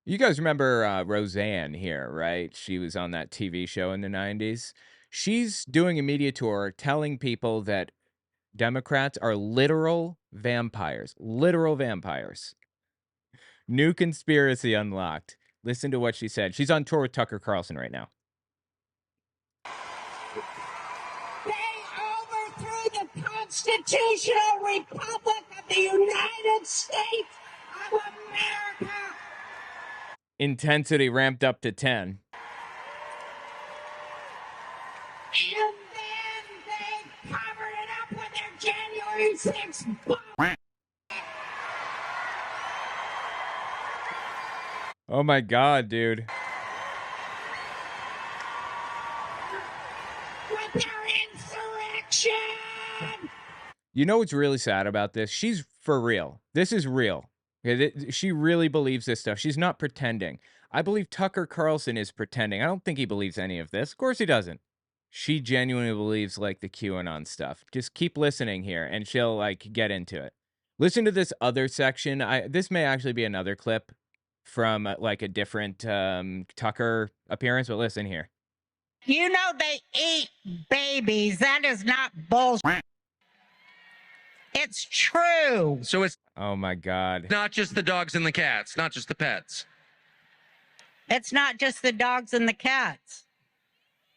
You guys remember Roseanne here, right? She was on that TV show in the 90s. She's doing a media tour telling people that Democrats are literal vampires. Literal vampires. New conspiracy unlocked. Listen to what she said. She's on tour with Tucker Carlson right now. They overthrew the constitutional republic of the United States of America. Intensity ramped up to 10. And then they covered it up with their January 6th bomb. Oh my God, dude. With their insurrection. You know what's really sad about this? She's for real. This is real. She really believes this stuff. She's not pretending. I believe Tucker Carlson is pretending. I don't think he believes any of this. Of course he doesn't. She genuinely believes like the QAnon stuff. Just keep listening here and she'll like get into it. Listen to this other section. This may actually be another clip from like a different Tucker appearance, but listen here. You know they eat babies. That is not bullshit. It's true. So it's Oh my God. not just the dogs and the cats, not just the pets. It's not just the dogs and the cats.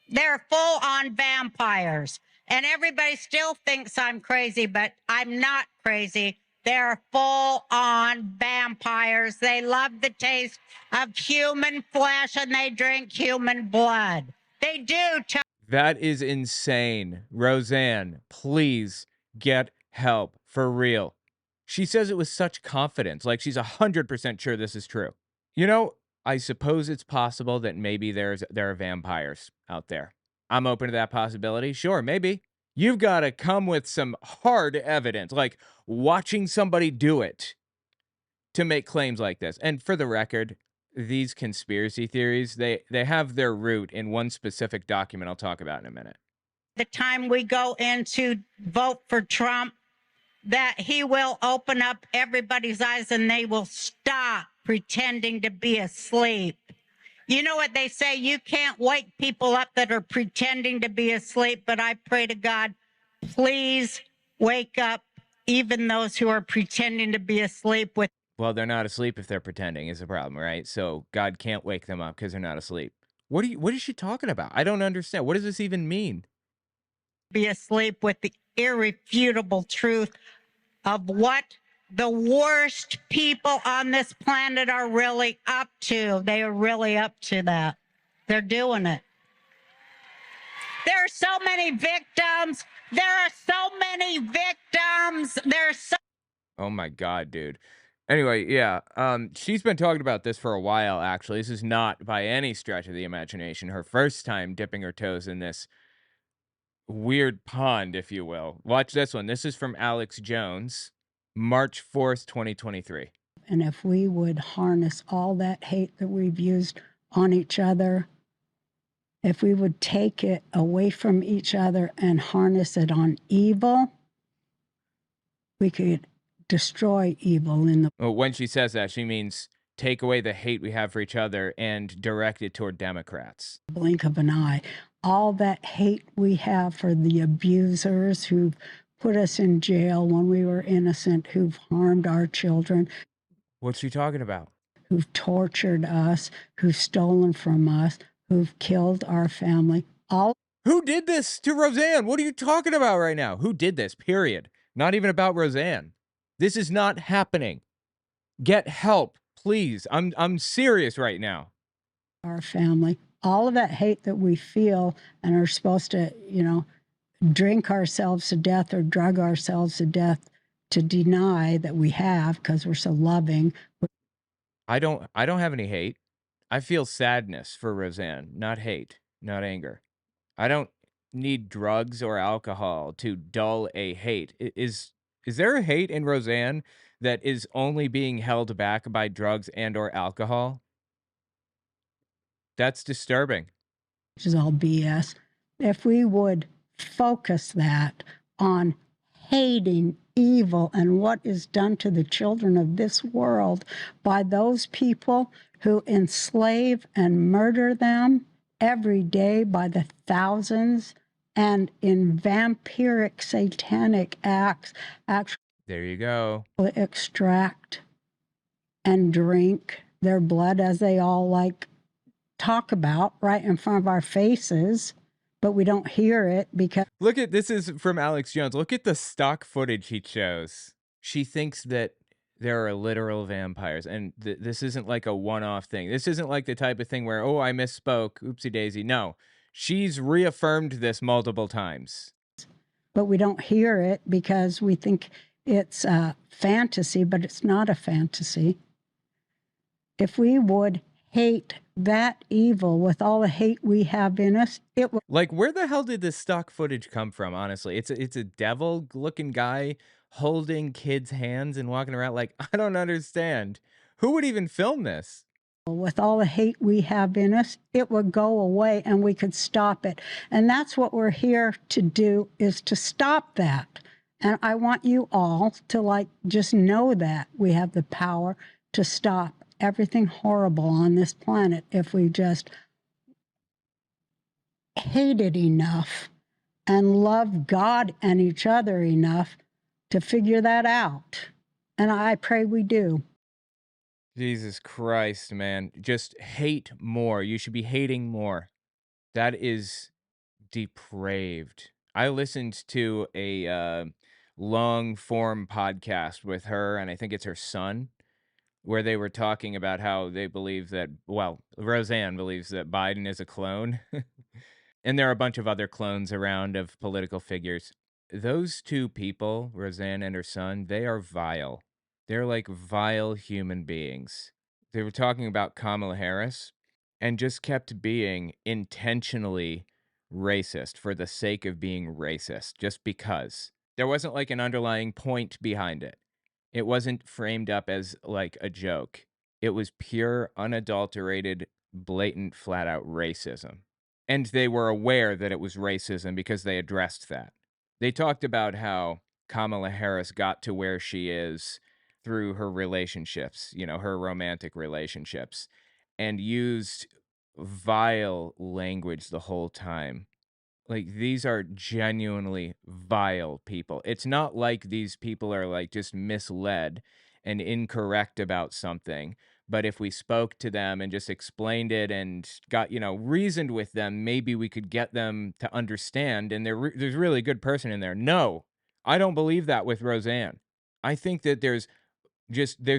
They're full on vampires. And everybody still thinks I'm crazy, but I'm not crazy. They're full on vampires. They love the taste of human flesh and they drink human blood. They do. That is insane. Roseanne, please get help for real. She says it with such confidence, like she's 100% sure this is true. You know, I suppose it's possible that maybe there are vampires out there. I'm open to that possibility. Sure, maybe. You've got to come with some hard evidence, like watching somebody do it to make claims like this. And for the record, these conspiracy theories, they have their root in one specific document I'll talk about in a minute. The time we go in to vote for Trump, that he will open up everybody's eyes and they will stop pretending to be asleep. You know what they say? You can't wake people up that are pretending to be asleep, but I pray to God, please wake up even those who are pretending to be asleep with. Well, they're not asleep if they're pretending is the problem, right? So God can't wake them up because they're not asleep. What is she talking about? I don't understand. What does this even mean? Be asleep with the irrefutable truth of what the worst people on this planet are really up to. They are really up to that. They're doing it. There are so many victims. There are so many victims. Oh my God, dude. Anyway, yeah, she's been talking about this for a while, actually. This is not by any stretch of the imagination her first time dipping her toes in this weird pond, if you will. Watch this one. This is from Alex Jones, March 4th, 2023. And if we would harness all that hate that we've used on each other, if we would take it away from each other and harness it on evil, we could destroy evil in the... Well, when she says that, she means take away the hate we have for each other and direct it toward Democrats. Blink of an eye. All that hate we have for the abusers who've put us in jail when we were innocent, who've harmed our children. What's she talking about? Who've tortured us, who've stolen from us, who've killed our family. Who did this to Roseanne? What are you talking about right now? Who did this? Period. Not even about Roseanne. This is not happening. Get help, please. I'm serious right now. Our family. All of that hate that we feel and are supposed to, drink ourselves to death or drug ourselves to death to deny that we have because we're so loving. I don't have any hate. I feel sadness for Roseanne, not hate, not anger. I don't need drugs or alcohol to dull a hate. Is there a hate in Roseanne that is only being held back by drugs and or alcohol? That's disturbing. Which is all BS. If we would focus that on hating evil and what is done to the children of this world by those people who enslave and murder them every day by the thousands, and in vampiric satanic acts actually There you go. extract and drink their blood, as they all like talk about right in front of our faces, but we don't hear it because Look at this is from Alex Jones. Look at the stock footage he shows. She thinks that there are literal vampires, and this isn't like a one-off thing. This isn't like the type of thing where, oh, I misspoke, oopsie daisy. No, she's reaffirmed this multiple times. but we don't hear it because we think it's a fantasy, but it's not a fantasy. If we would hate that evil with all the hate we have in us, it would. Like, where the hell did this stock footage come from? Honestly, it's a devil-looking guy holding kids' hands and walking around. Like, I don't understand. Who would even film this? With all the hate we have in us, it would go away and we could stop it. And that's what we're here to do, is to stop that. And I want you all to just know that we have the power to stop everything horrible on this planet if we just hate it enough and love God and each other enough to figure that out. And I pray we do. Jesus Christ, man. Just hate more. You should be hating more. That is depraved. I listened to a long form podcast with her, and I think it's her son, where they were talking about how they believe that, well, Roseanne believes that Biden is a clone. And there are a bunch of other clones around of political figures. Those two people, Roseanne and her son, they are vile. They're like vile human beings. They were talking about Kamala Harris and just kept being intentionally racist for the sake of being racist, just because. There wasn't like an underlying point behind it. It wasn't framed up as like a joke. It was pure, unadulterated, blatant, flat out racism. And they were aware that it was racism because they addressed that. They talked about how Kamala Harris got to where she is through her relationships, her romantic relationships, and used vile language the whole time. Like, these are genuinely vile people. It's not like these people are like just misled and incorrect about something. But if we spoke to them and just explained it and got, reasoned with them, maybe we could get them to understand. And there's really a good person in there. No, I don't believe that with Roseanne. I think that there's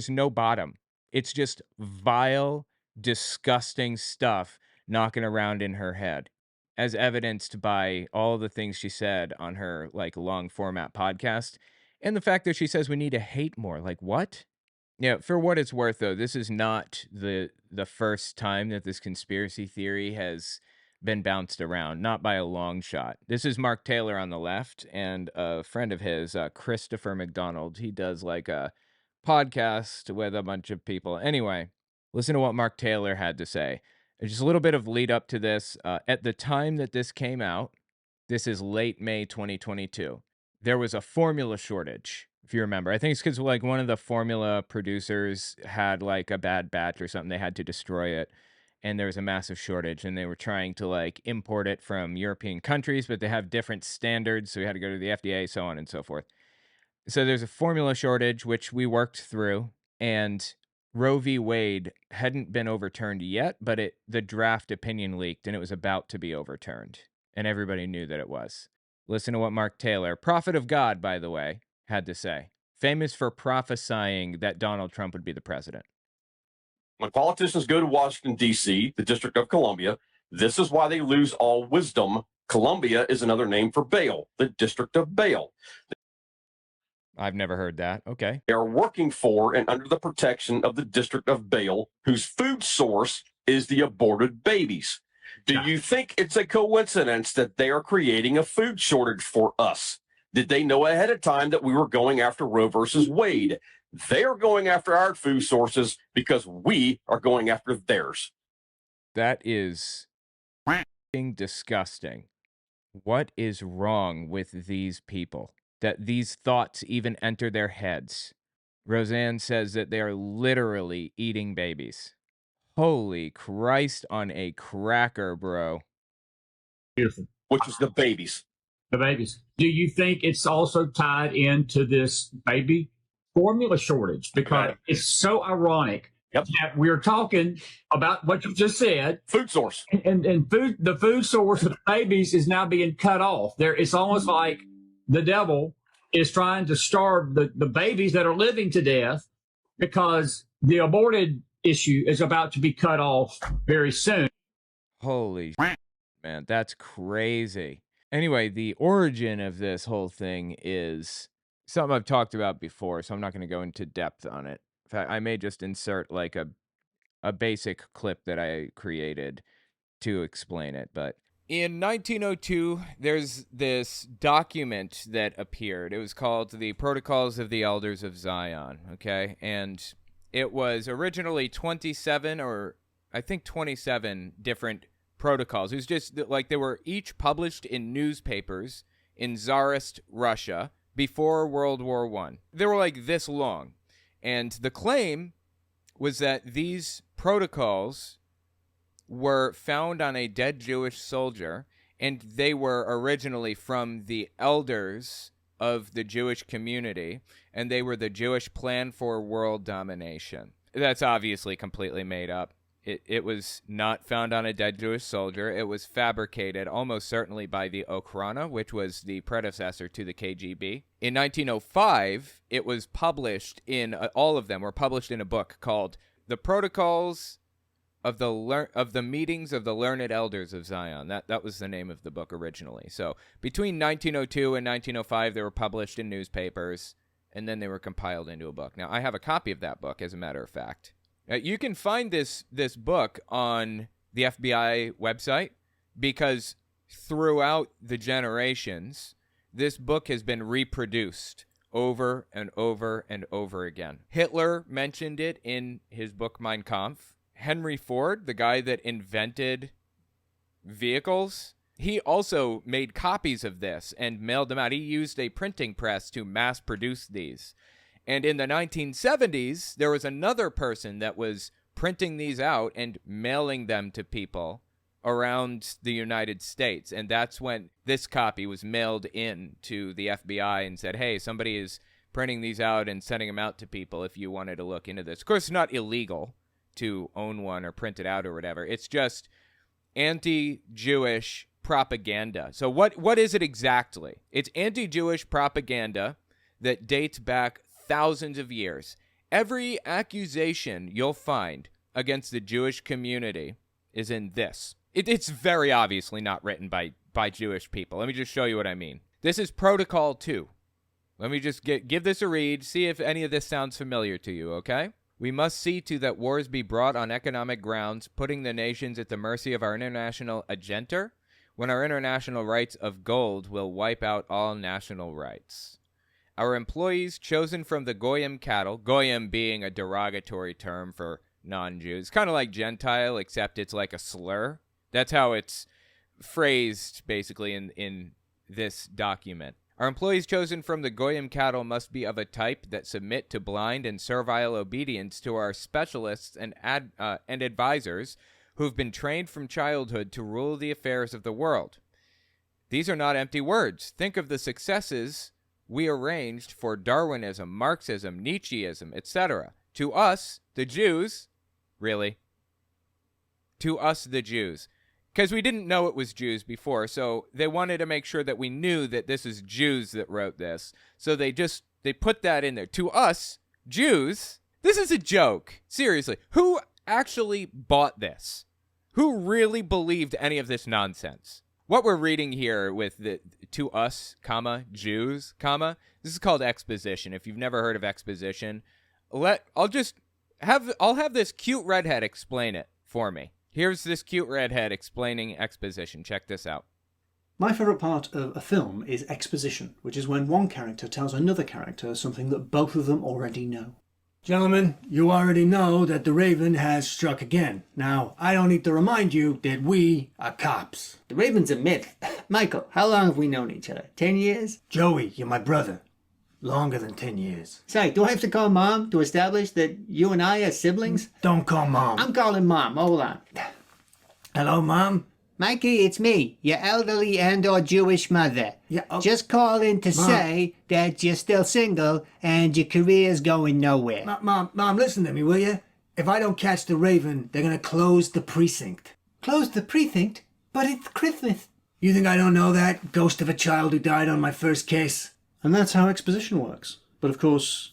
no bottom. It's just vile, disgusting stuff knocking around in her head, as evidenced by all the things she said on her like long format podcast, and the fact that she says we need to hate more. Like, what? Yeah, for what it's worth though, this is not the first time that this conspiracy theory has been bounced around, not by a long shot. This is Mark Taylor on the left, and a friend of his, Christopher McDonald. He does like a podcast with a bunch of people. Anyway, listen to what Mark Taylor had to say. Just a little bit of lead up to this. At the time that this came out, this is late May 2022. There was a formula shortage, if you remember. I think it's because like one of the formula producers had like a bad batch or something. They had to destroy it. And there was a massive shortage, and they were trying to like import it from European countries, but they have different standards. So we had to go to the FDA, so on and so forth. So there's a formula shortage, which we worked through, and Roe v. Wade hadn't been overturned yet, but the draft opinion leaked, and it was about to be overturned, and everybody knew that it was. Listen to what Mark Taylor, prophet of God, by the way, had to say. Famous for prophesying that Donald Trump would be the president. When politicians go to Washington, D.C., the District of Columbia, this is why they lose all wisdom. Columbia is another name for Baal, the District of Baal. I've never heard that. Okay. They are working for and under the protection of the District of Baal, whose food source is the aborted babies. Do you think it's a coincidence that they are creating a food shortage for us? Did they know ahead of time that we were going after Roe versus Wade? They are going after our food sources because we are going after theirs. That is disgusting. What is wrong with these people that these thoughts even enter their heads? Roseanne says that they are literally eating babies. Holy Christ on a cracker, bro. Beautiful. which is the babies. The babies. Do you think it's also tied into this baby formula shortage? Because Right. it's so ironic Yep. that we're talking about what you just said, Food source. and food, the food source of babies is now being cut off. There, it's almost like the devil is trying to starve the babies that are living to death because the aborted issue is about to be cut off very soon. Holy man, that's crazy. Anyway, the origin of this whole thing is something I've talked about before, so I'm not going to go into depth on it. In fact, I may just insert like a basic clip that I created to explain it. But in 1902, there's this document that appeared. It was called the Protocols of the Elders of Zion, okay? And it was originally 27 or I think 27 different protocols. It was just like they were each published in newspapers in Tsarist Russia before World War I. They were like this long. And the claim was that these protocols were found on a dead Jewish soldier, and they were originally from the elders of the Jewish community, and they were the Jewish plan for world domination. That's obviously completely made up. It was not found on a dead Jewish soldier. It was fabricated almost certainly by the Okhrana, which was the predecessor to the KGB. In 1905, it was published in, all of them were published in a book called The Protocols of the Meetings of the Learned Elders of Zion. That was the name of the book originally. So between 1902 and 1905, they were published in newspapers, and then they were compiled into a book. Now, I have a copy of that book, as a matter of fact. You can find this book on the FBI website because throughout the generations, this book has been reproduced over and over and over again. Hitler mentioned it in his book Mein Kampf. Henry Ford, the guy that invented vehicles, he also made copies of this and mailed them out. He used a printing press to mass produce these. And in the 1970s, there was another person that was printing these out and mailing them to people around the United States. And that's when this copy was mailed in to the FBI and said, hey, somebody is printing these out and sending them out to people if you wanted to look into this. Of course, it's not illegal to own one or print it out or whatever. It's just anti-Jewish propaganda. So what is it exactly? It's anti-Jewish propaganda that dates back thousands of years. Every accusation you'll find against the Jewish community is in this. It's very obviously not written by Jewish people. Let me just show you what I mean. This is Protocol 2. Let me just give this a read, see if any of this sounds familiar to you, okay? We must see to that wars be brought on economic grounds, putting the nations at the mercy of our international agenda, when our international rights of gold will wipe out all national rights. Our employees chosen from the Goyim cattle, Goyim being a derogatory term for non-Jews, kind of like Gentile, except it's like a slur. That's how it's phrased, basically, in this document. Our employees chosen from the Goyim cattle must be of a type that submit to blind and servile obedience to our specialists and advisors who've been trained from childhood to rule the affairs of the world. These are not empty words. Think of the successes we arranged for Darwinism, Marxism, Nietzscheism, etc. To us, the Jews, really, to us, the Jews, because we didn't know it was Jews before, so they wanted to make sure that we knew that this is Jews that wrote this. So they put that in there. To us, Jews, this is a joke. Seriously, who actually bought this? Who really believed any of this nonsense? What we're reading here with the to us, comma, Jews, comma, this is called exposition. If you've never heard of exposition, I'll have this cute redhead explain it for me. Here's this cute redhead explaining exposition. Check this out. My favourite part of a film is exposition, which is when one character tells another character something that both of them already know. Gentlemen, you already know that the Raven has struck again. Now, I don't need to remind you that we are cops. The Raven's a myth. Michael, how long have we known each other? 10 years? Joey, you're my brother. Longer than 10 years. Say, do I have to call Mom to establish that you and I are siblings? Don't call Mom. I'm calling Mom. Hold on. Hello, Mom? Mikey, it's me, your elderly and/or Jewish mother. Yeah, Just calling to Mom. say that you're still single and your career's going nowhere. Mom, listen to me, will you? If I don't catch the Raven, they're gonna close the precinct. Close the precinct? But it's Christmas. You think I don't know that? Ghost of a child who died on my first case. And that's how exposition works. But of course,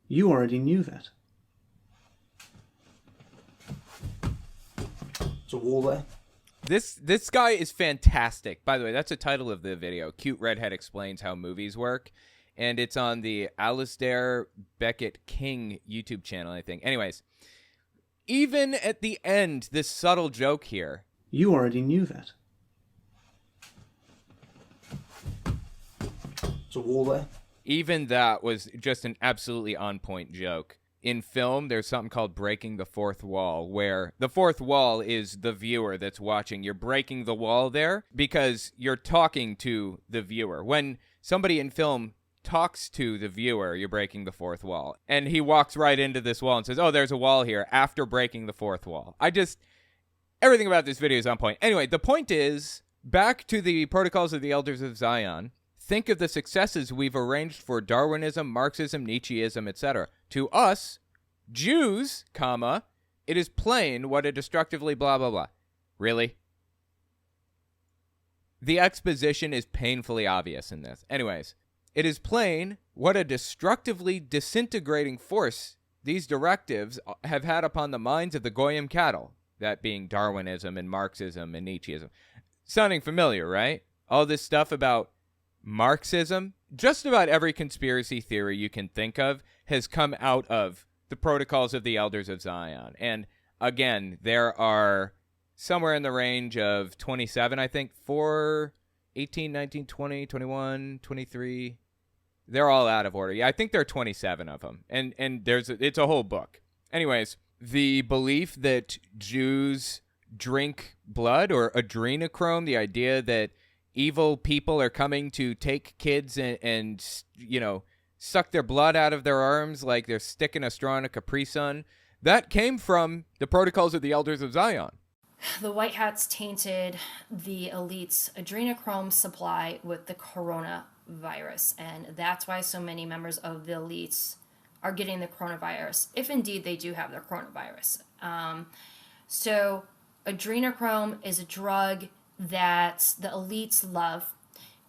you already knew that. There's a wall there. This guy is fantastic. By the way, that's the title of the video. Cute Redhead Explains How Movies Work. And it's on the Alistair Beckett King YouTube channel, I think. Anyways, even at the end, this subtle joke here. You already knew that. There's a wall there. Even that was just an absolutely on-point joke. In film, there's something called breaking the fourth wall, where the fourth wall is the viewer that's watching. You're breaking the wall there because you're talking to the viewer. When somebody in film talks to the viewer, you're breaking the fourth wall. And he walks right into this wall and says, oh, there's a wall here, after breaking the fourth wall. Everything about this video is on point. Anyway, the point is, back to the Protocols of the Elders of Zion. Think of the successes we've arranged for Darwinism, Marxism, Nietzscheism, etc. To us, Jews, it is plain what a destructively blah, blah, blah. Really? The exposition is painfully obvious in this. Anyways, it is plain what a destructively disintegrating force these directives have had upon the minds of the Goyim cattle, that being Darwinism and Marxism and Nietzscheism. Sounding familiar, right? All this stuff about Marxism, just about every conspiracy theory you can think of has come out of the Protocols of the Elders of Zion. And again, there are somewhere in the range of 27, I think, 18, 19, 20, 21, 23. They're all out of order. Yeah, I think there are 27 of them. And it's a whole book. Anyways, the belief that Jews drink blood, or adrenochrome, the idea that evil people are coming to take kids and suck their blood out of their arms like they're sticking a straw in a Capri Sun. That came from the Protocols of the Elders of Zion. The White Hats tainted the elites' adrenochrome supply with the coronavirus, and that's why so many members of the elites are getting the coronavirus, if indeed they do have the coronavirus. So adrenochrome is a drug that the elites love.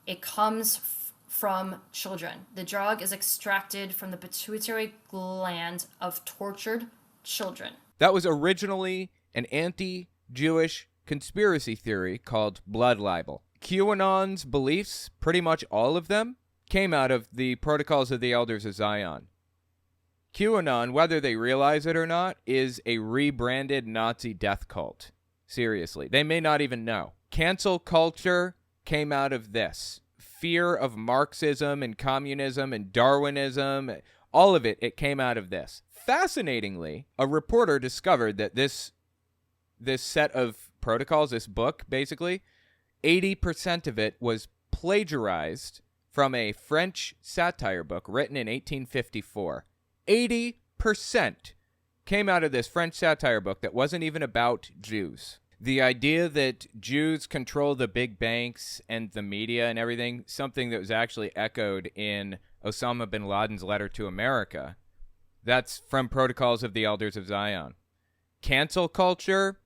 It comes from children. The drug is extracted from the pituitary gland of tortured children. That was originally an anti-Jewish conspiracy theory called blood libel. QAnon's beliefs, pretty much all of them, came out of the Protocols of the Elders of Zion. QAnon, whether they realize it or not, is a rebranded Nazi death cult. Seriously. They may not even know. Cancel culture came out of this. Fear of Marxism and communism and Darwinism, all of it came out of this. Fascinatingly, a reporter discovered that this set of protocols, this book, basically, 80% of it was plagiarized from a French satire book written in 1854. 80% came out of this French satire book that wasn't even about Jews. The idea that Jews control the big banks and the media and everything, something that was actually echoed in Osama bin Laden's letter to America, that's from Protocols of the Elders of Zion. Cancel culture,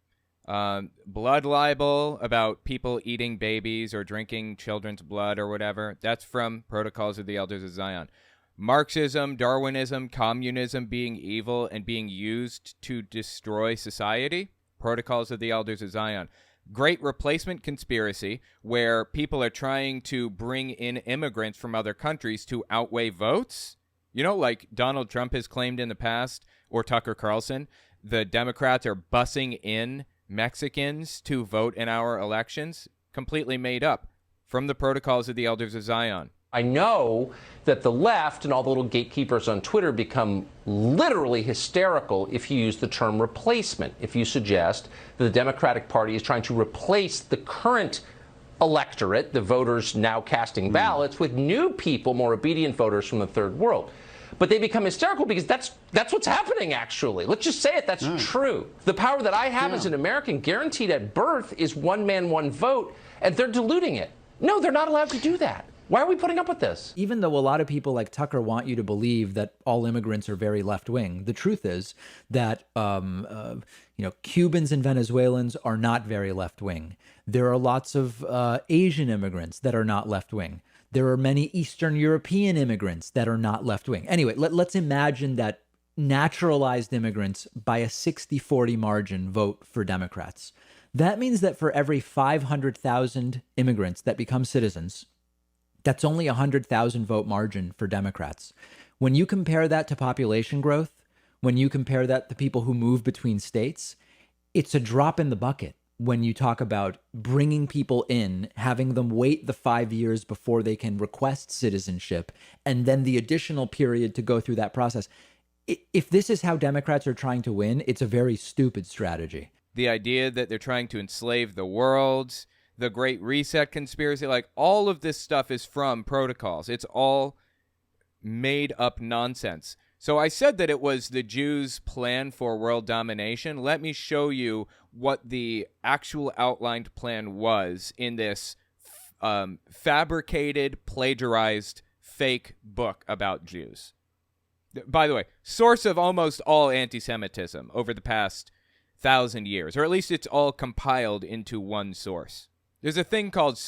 blood libel about people eating babies or drinking children's blood or whatever, that's from Protocols of the Elders of Zion. Marxism, Darwinism, communism being evil and being used to destroy society, Protocols of the Elders of Zion. Great replacement conspiracy, where people are trying to bring in immigrants from other countries to outweigh votes. You know, like Donald Trump has claimed in the past, or Tucker Carlson, the Democrats are bussing in Mexicans to vote in our elections. Completely made up from the Protocols of the Elders of Zion. I know that the left and all the little gatekeepers on Twitter become literally hysterical if you use the term replacement, if you suggest that the Democratic Party is trying to replace the current electorate, the voters now casting ballots, with new people, more obedient voters from the third world. But they become hysterical because that's what's happening, actually. Let's just say it, that's true. The power that I have as an American, guaranteed at birth, is one man, one vote, and they're diluting it. No, they're not allowed to do that. Why are we putting up with this? Even though a lot of people like Tucker want you to believe that all immigrants are very left-wing, the truth is that Cubans and Venezuelans are not very left-wing. There are lots of Asian immigrants that are not left-wing. There are many Eastern European immigrants that are not left-wing. Anyway, let's imagine that naturalized immigrants by a 60-40 margin vote for Democrats. That means that for every 500,000 immigrants that become citizens, that's only a 100,000 vote margin for Democrats. When you compare that to population growth, when you compare that to people who move between states, it's a drop in the bucket when you talk about bringing people in, having them wait the 5 years before they can request citizenship, and then the additional period to go through that process. If this is how Democrats are trying to win, it's a very stupid strategy. The idea that they're trying to enslave the world, the Great Reset conspiracy, like all of this stuff is from protocols. It's all made up nonsense. So I said that it was the Jews' plan for world domination. Let me show you what the actual outlined plan was in this fabricated, plagiarized, fake book about Jews. By the way, source of almost all anti-Semitism over the past 1,000 years, or at least it's all compiled into one source. There's a thing called the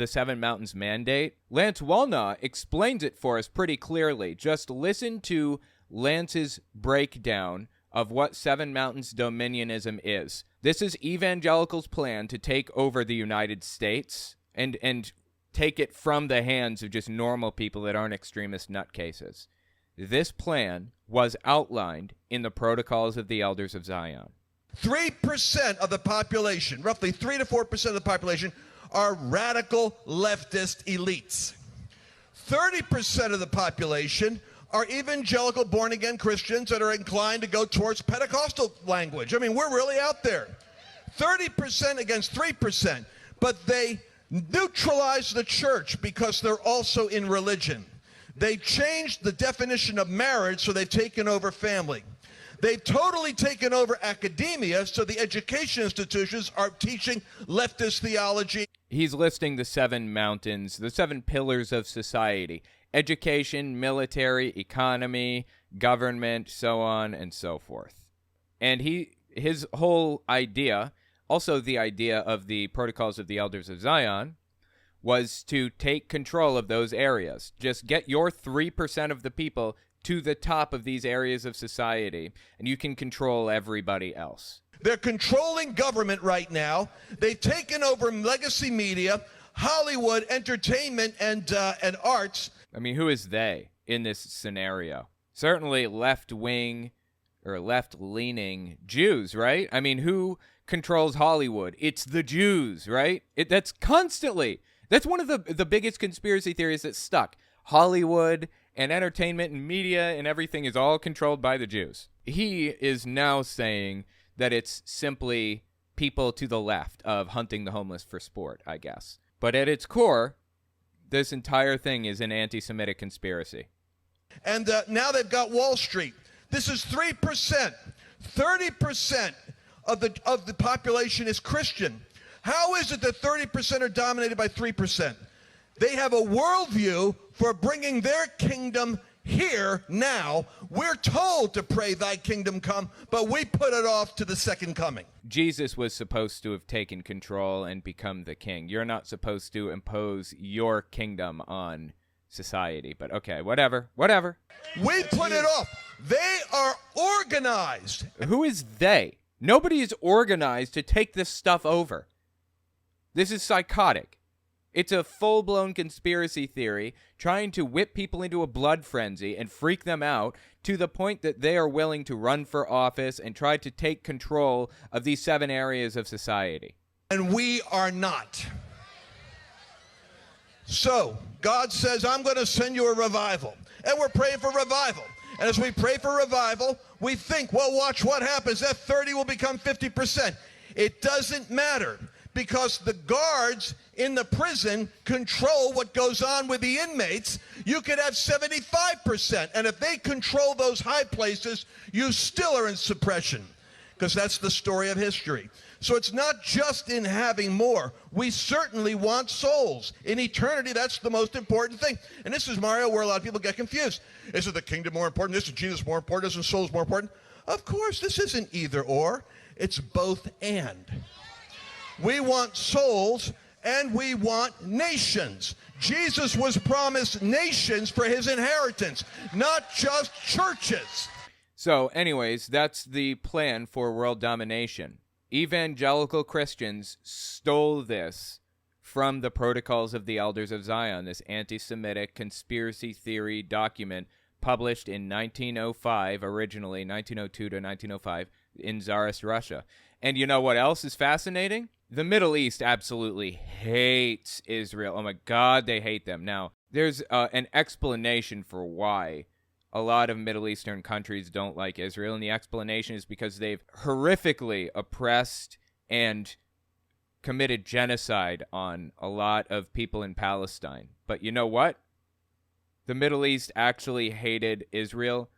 Seven Mountains Mandate. Lance Wallnau explains it for us pretty clearly. Just listen to Lance's breakdown of what Seven Mountains dominionism is. This is evangelicals' plan to take over the United States and take it from the hands of just normal people that aren't extremist nutcases. This plan was outlined in the Protocols of the Elders of Zion. 3% of the population, roughly 3 to 4% of the population, are radical leftist elites. 30% of the population are evangelical born-again Christians that are inclined to go towards Pentecostal language. I mean, we're really out there. 30% against 3%, but they neutralize the church because they're also in religion. They changed the definition of marriage, so they've taken over family. They've totally taken over academia, so the education institutions are teaching leftist theology. He's listing the 7 mountains, the 7 pillars of society: education, military, economy, government, so on and so forth. And his whole idea, also the idea of the Protocols of the Elders of Zion, was to take control of those areas. Just get your 3% of the people to the top of these areas of society, and you can control everybody else. They're controlling government right now. They've taken over legacy media, Hollywood, entertainment, and arts. I mean, who is they in this scenario? Certainly left-wing or left-leaning Jews, right? I mean, who controls Hollywood? It's the Jews, right? That's one of the biggest conspiracy theories that's stuck. Hollywood and entertainment and media and everything is all controlled by the Jews. He is now saying that it's simply people to the left of hunting the homeless for sport, I guess. But at its core, this entire thing is an anti-Semitic conspiracy. And now they've got Wall Street. This is 3%. 30% of the population is Christian. How is it that 30% are dominated by 3%? They have a worldview for bringing their kingdom here now. We're told to pray thy kingdom come, but we put it off to the second coming. Jesus was supposed to have taken control and become the king. You're not supposed to impose your kingdom on society, but okay, whatever. We put it off. They are organized. Who is they? Nobody is organized to take this stuff over. This is psychotic. It's a full-blown conspiracy theory trying to whip people into a blood frenzy and freak them out to the point that they are willing to run for office and try to take control of these 7 areas of society. And we are not. So, God says, I'm going to send you a revival. And we're praying for revival. And as we pray for revival, we think, well, watch what happens. That 30 will become 50%. It doesn't matter. because the guards in the prison control what goes on with the inmates. You could have 75%. And if they control those high places, you still are in suppression, because that's the story of history. So it's not just in having more. We certainly want souls. In eternity, that's the most important thing. And this is, Mario, where a lot of people get confused. Isn't the kingdom more important? Isn't Jesus more important? Isn't souls more important? Of course, this isn't either or. It's both and. We want souls and we want nations. Jesus was promised nations for his inheritance, not just churches. So anyways, that's the plan for world domination. Evangelical Christians stole this from the Protocols of the Elders of Zion, this anti-Semitic conspiracy theory document published in 1905, originally 1902 to 1905, in Tsarist Russia. And you know what else is fascinating? The Middle East absolutely hates Israel. Oh my God, they hate them. Now, there's an explanation for why a lot of Middle Eastern countries don't like Israel, and the explanation is because they've horrifically oppressed and committed genocide on a lot of people in Palestine. But you know what? The Middle East actually hated Israel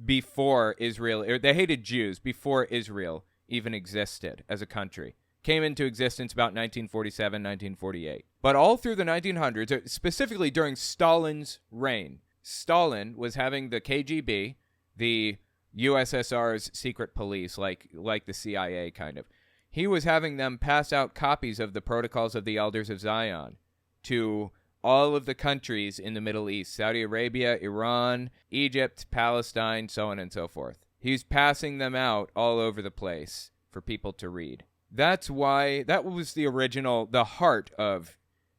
before Israel, or they hated Jews before Israel even existed as a country. Came into existence about 1947, 1948. But all through the 1900s, specifically during Stalin's reign, Stalin was having the KGB, the USSR's secret police, like the CIA kind of. He was having them pass out copies of the Protocols of the Elders of Zion to all of the countries in the Middle East: Saudi Arabia, Iran, Egypt, Palestine, so on and so forth. He's passing them out all over the place for people to read. That's why, that was the heart of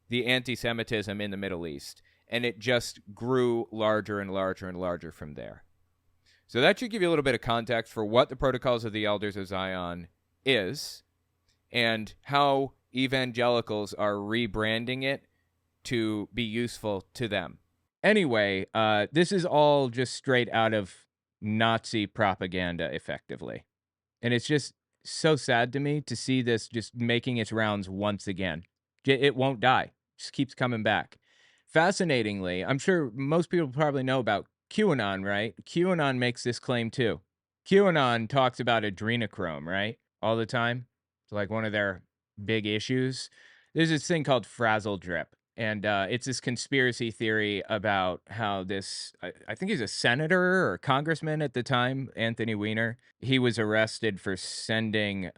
the anti-Semitism in the Middle East. And it just grew larger and larger and larger from there. So that should give you a little bit of context for what the Protocols of the Elders of Zion is and how evangelicals are rebranding it to be useful to them. Anyway, this is all just straight out of Nazi propaganda, effectively. And it's just so sad to me to see this just making its rounds once again. It won't die. It just keeps coming back. Fascinatingly, I'm sure most people probably know about QAnon, right? QAnon makes this claim too. QAnon talks about adrenochrome, right? All the time. It's like one of their big issues. There's this thing called frazzle drip. And it's this conspiracy theory about how this, I think he's a senator or congressman at the time, Anthony Weiner. He was arrested for sending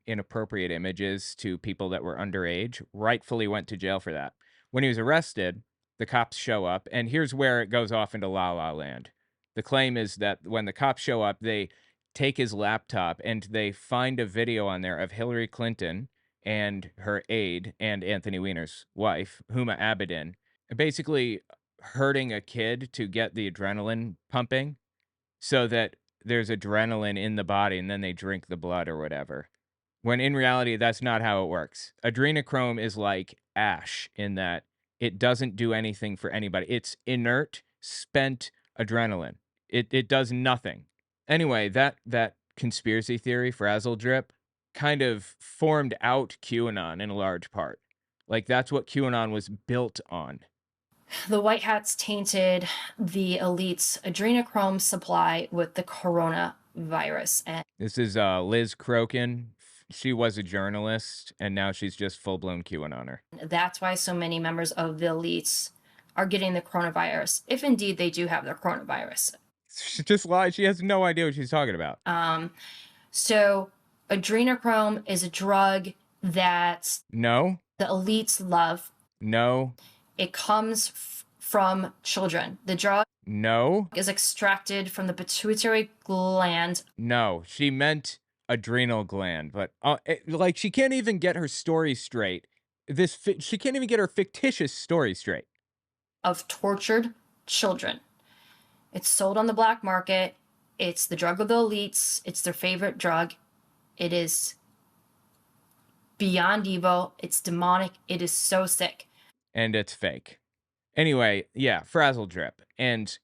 inappropriate images to people that were underage, rightfully went to jail for that. When he was arrested, the cops show up, and here's where it goes off into La La Land. The claim is that when the cops show up, they take his laptop and they find a video on there of Hillary Clinton and her aide and Anthony Weiner's wife, Huma Abedin, basically hurting a kid to get the adrenaline pumping so that there's adrenaline in the body and then they drink the blood or whatever. When in reality, that's not how it works. Adrenochrome is like ash in that it doesn't do anything for anybody. It's inert, spent adrenaline. It does nothing. Anyway, that conspiracy theory, frazzle drip, kind of formed out QAnon in a large part. Like, that's what QAnon was built on. The White Hats tainted the elite's adrenochrome supply with the coronavirus. And this is Liz Crokin. She was a journalist, and now she's just full-blown QAnoner. That's why so many members of the elites are getting the coronavirus, if indeed they do have the coronavirus. She just lied. She has no idea what she's talking about. So adrenochrome is a drug that No. the elites love. No. It comes from children. The drug No. is extracted from the pituitary gland. No, she meant adrenal gland, but like, she can't even get her story straight. She can't even get her fictitious story straight. Of tortured children. It's sold on the black market. It's the drug of the elites. It's their favorite drug. It is beyond evil. It's demonic. It is so sick. And it's fake. Anyway, yeah, frazzle drip. And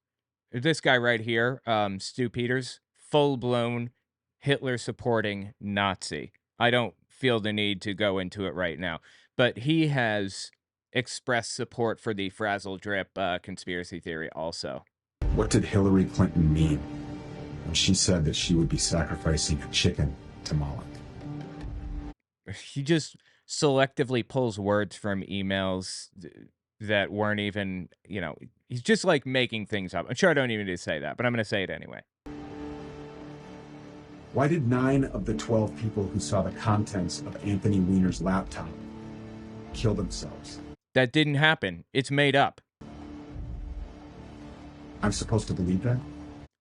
this guy right here, Stu Peters, full-blown Hitler-supporting Nazi. I don't feel the need to go into it right now, but he has expressed support for the frazzle drip conspiracy theory also. What did Hillary Clinton mean when she said that she would be sacrificing a chicken to Moloch? He just selectively pulls words from emails that weren't even, he's just like making things up. I'm sure I don't even need to say that, but I'm going to say it anyway. Why did 9 of the 12 people who saw the contents of Anthony Weiner's laptop kill themselves? That didn't happen. It's made up. I'm supposed to believe that?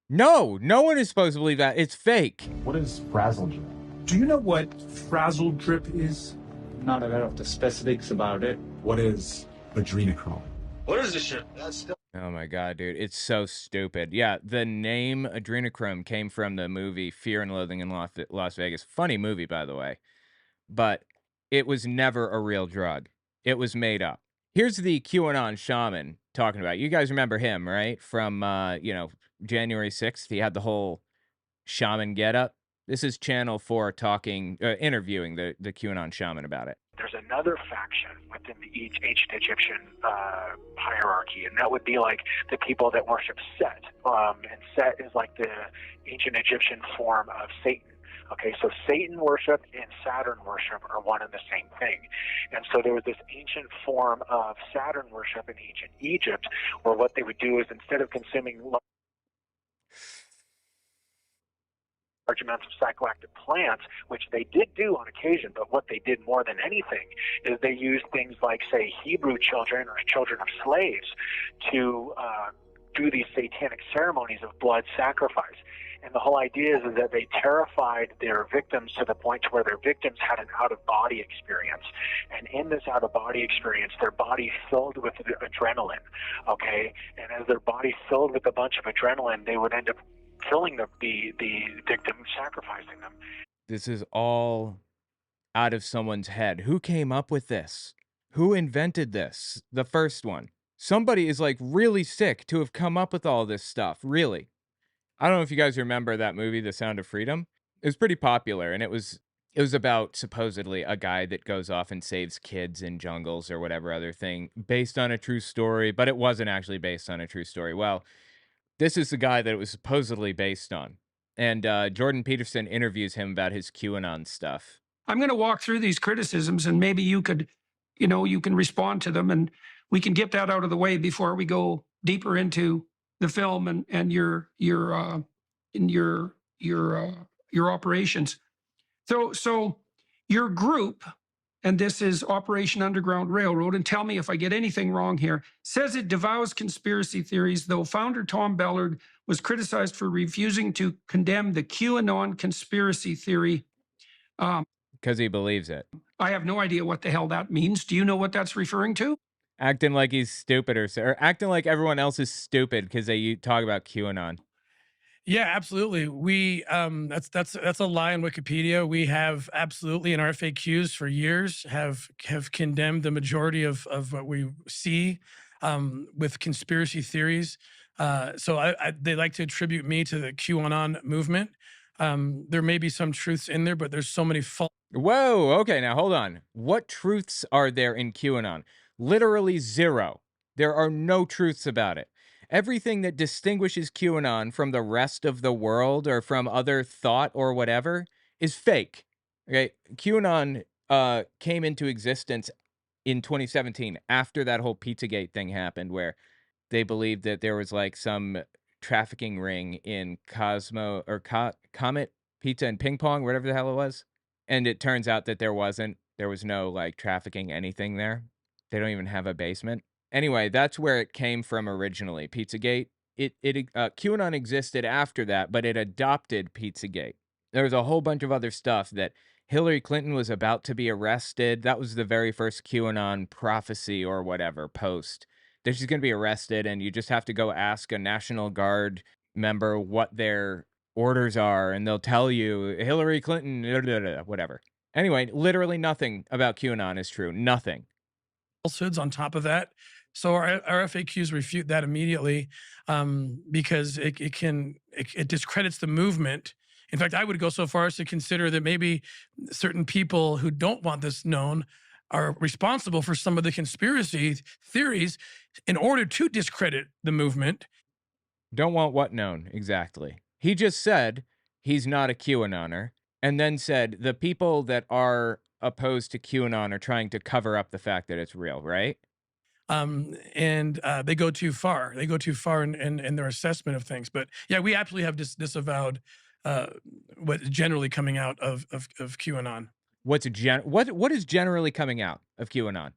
No, no one is supposed to believe that. It's fake. What is frazzle drip? Do you know what frazzle drip is? Not aware of the specifics about it. What is adrenochrome? What is this shit? That's still. Oh my God, dude. It's so stupid. Yeah, the name adrenochrome came from the movie Fear and Loathing in Las Vegas. Funny movie, by the way. But it was never a real drug. It was made up. Here's the QAnon shaman talking about it. You guys remember him, right? From, January 6th. He had the whole shaman getup. This is Channel 4 interviewing the QAnon shaman about it. There's another faction within the ancient Egyptian hierarchy, and that would be like the people that worship Set. And Set is like the ancient Egyptian form of Satan. Okay, so Satan worship and Saturn worship are one and the same thing. And so there was this ancient form of Saturn worship in ancient Egypt, where what they would do is instead of consuming large amounts of psychoactive plants, which they did do on occasion, but what they did more than anything is they used things like, say, Hebrew children or children of slaves to do these satanic ceremonies of blood sacrifice. And the whole idea is that they terrified their victims to the point to where their victims had an out-of-body experience. And in this out-of-body experience, their body filled with adrenaline, okay? And as their body filled with a bunch of adrenaline, they would end up killing the victim, sacrificing them. This is all out of someone's head. Who came up with this? Who invented this? The first one. Somebody is like really sick to have come up with all this stuff, really. I don't know if you guys remember that movie, The Sound of Freedom. It was pretty popular, and it was about supposedly a guy that goes off and saves kids in jungles or whatever other thing, based on a true story, but it wasn't actually based on a true story. Well, this is the guy that it was supposedly based on. And Jordan Peterson interviews him about his QAnon stuff. I'm going to walk through these criticisms, and maybe you could, you can respond to them, and we can get that out of the way before we go deeper into the film and your operations. So your group, and this is Operation Underground Railroad, and tell me if I get anything wrong here, says it devours conspiracy theories, though founder Tom Ballard was criticized for refusing to condemn the QAnon conspiracy theory. Because he believes it. I have no idea what the hell that means. Do you know what that's referring to? Acting like he's stupid or acting like everyone else is stupid because they talk about QAnon. Yeah, absolutely. We that's a lie on Wikipedia. We have absolutely in our FAQs for years have condemned the majority of what we see with conspiracy theories. So they like to attribute me to the QAnon movement. There may be some truths in there, but there's so many false. Whoa, okay, now hold on. What truths are there in QAnon? Literally zero. There are no truths about it. Everything that distinguishes QAnon from the rest of the world or from other thought or whatever is fake. Okay, QAnon came into existence in 2017 after that whole Pizzagate thing happened, where they believed that there was like some trafficking ring in Comet Pizza and Ping Pong, whatever the hell it was. And it turns out that there wasn't. There was no like trafficking anything there. They don't even have a basement. Anyway, that's where it came from originally. Pizzagate. QAnon existed after that, but it adopted Pizzagate. There was a whole bunch of other stuff that Hillary Clinton was about to be arrested. That was the very first QAnon prophecy or whatever post. That she's going to be arrested, and you just have to go ask a National Guard member what their orders are, and they'll tell you Hillary Clinton, whatever. Anyway, literally nothing about QAnon is true. Nothing. Falsehoods on top of that. So our FAQs refute that immediately because it discredits the movement In fact, I would go so far as to consider that maybe certain people who don't want this known are responsible for some of the conspiracy theories in order to discredit the movement. Don't want what known exactly? He just said he's not a QAnoner, and then said the people that are opposed to QAnon are trying to cover up the fact that it's real, right? And they go too far. They go too far in their assessment of things. But yeah, we absolutely have disavowed what's generally coming out of QAnon. What is generally coming out of QAnon?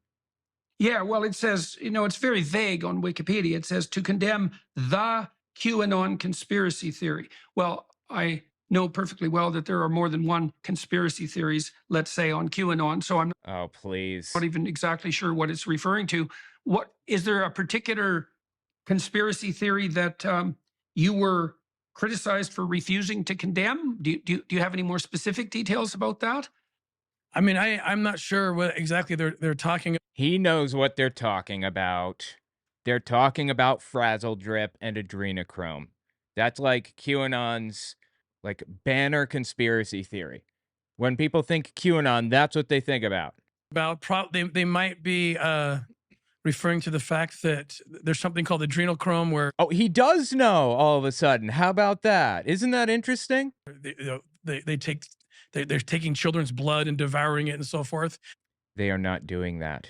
Yeah, well, it says, it's very vague on Wikipedia. It says to condemn the QAnon conspiracy theory. Well, I know perfectly well that there are more than one conspiracy theories, let's say, on QAnon. So I'm Oh, please. not even exactly sure what it's referring to. What is there a particular conspiracy theory that you were criticized for refusing to condemn? Do you have any more specific details about that? I mean, I'm not sure what exactly they're talking. He knows what they're talking about. They're talking about frazzle drip and adrenochrome. That's like QAnon's like banner conspiracy theory. When people think QAnon, that's what they think about. They might be referring to the fact that there's something called adrenochrome where Oh, he does know all of a sudden. How about that? Isn't that interesting? they're taking children's blood and devouring it and so forth. They are not doing that.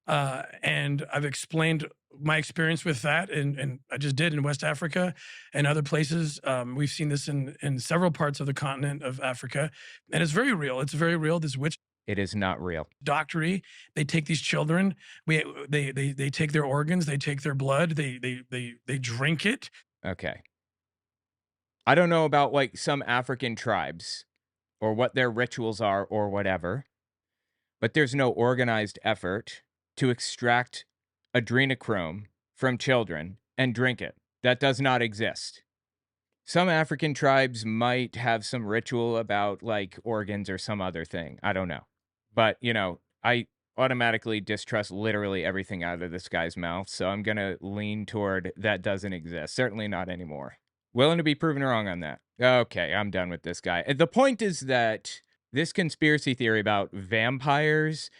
And I've explained my experience with that, and I just did in West Africa and other places. We've seen this in several parts of the continent of Africa, and it's very real. It's very real. This witch It is not real. doctory. They take these children. They take their organs. They take their blood. They drink it. Okay. I don't know about like some African tribes or what their rituals are or whatever, but there's no organized effort to extract adrenochrome from children and drink it. That does not exist. Some African tribes might have some ritual about like organs or some other thing. I don't know. But, I automatically distrust literally everything out of this guy's mouth. So I'm going to lean toward that doesn't exist. Certainly not anymore. Willing to be proven wrong on that. Okay, I'm done with this guy. The point is that this conspiracy theory about vampires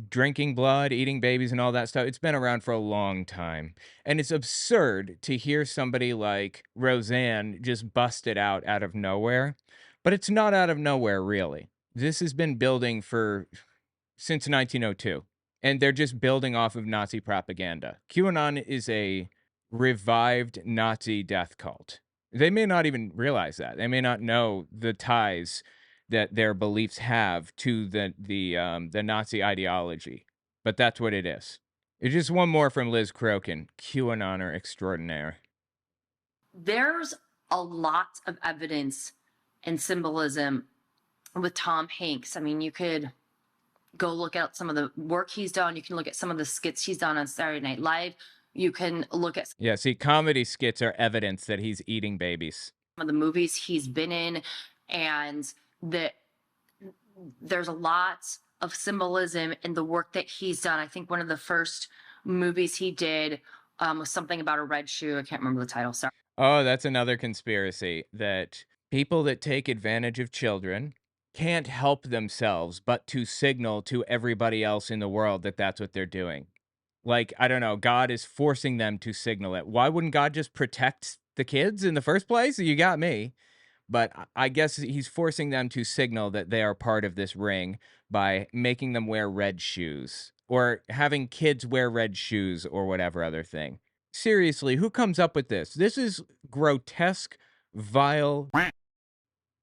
drinking blood, eating babies, and all that stuff, it's been around for a long time. And it's absurd to hear somebody like Roseanne just bust it out of nowhere. But it's not out of nowhere, really. This has been building since 1902. And they're just building off of Nazi propaganda. QAnon is a revived Nazi death cult. They may not even realize that. They may not know the ties that their beliefs have to the Nazi ideology, but that's what it is. It's just one more from Liz Crokin, QAnoner extraordinaire. There's a lot of evidence and symbolism with Tom Hanks. I mean, you could go look at some of the work he's done. You can look at some of the skits he's done on Saturday Night Live. You can look at Yeah, see, comedy skits are evidence that he's eating babies. some of the movies he's been in, and that there's a lot of symbolism in the work that he's done. I think one of the first movies he did was something about a red shoe. I can't remember the title. Sorry. Oh, that's another conspiracy, that people that take advantage of children can't help themselves but to signal to everybody else in the world that that's what they're doing. Like, I don't know, God is forcing them to signal it. Why wouldn't God just protect the kids in the first place? You got me. But I guess he's forcing them to signal that they are part of this ring by making them wear red shoes or having kids wear red shoes or whatever other thing. Seriously, who comes up with this? This is grotesque, vile.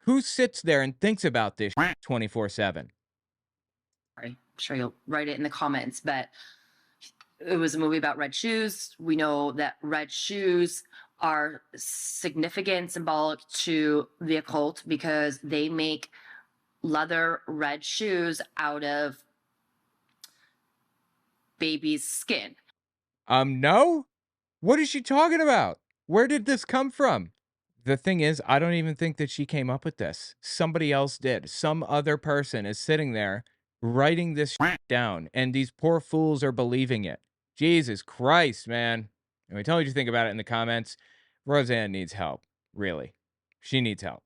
Who sits there and thinks about this 24/7? I'm sure you'll write it in the comments, but it was a movie about red shoes. We know that red shoes are significant, symbolic to the occult because they make leather red shoes out of baby's skin. No? What is she talking about? Where did this come from? The thing is, I don't even think that she came up with this. Somebody else did. Some other person is sitting there writing this down, and these poor fools are believing it. Jesus Christ, man. And tell me what you think about it in the comments. Roseanne needs help. Really. She needs help.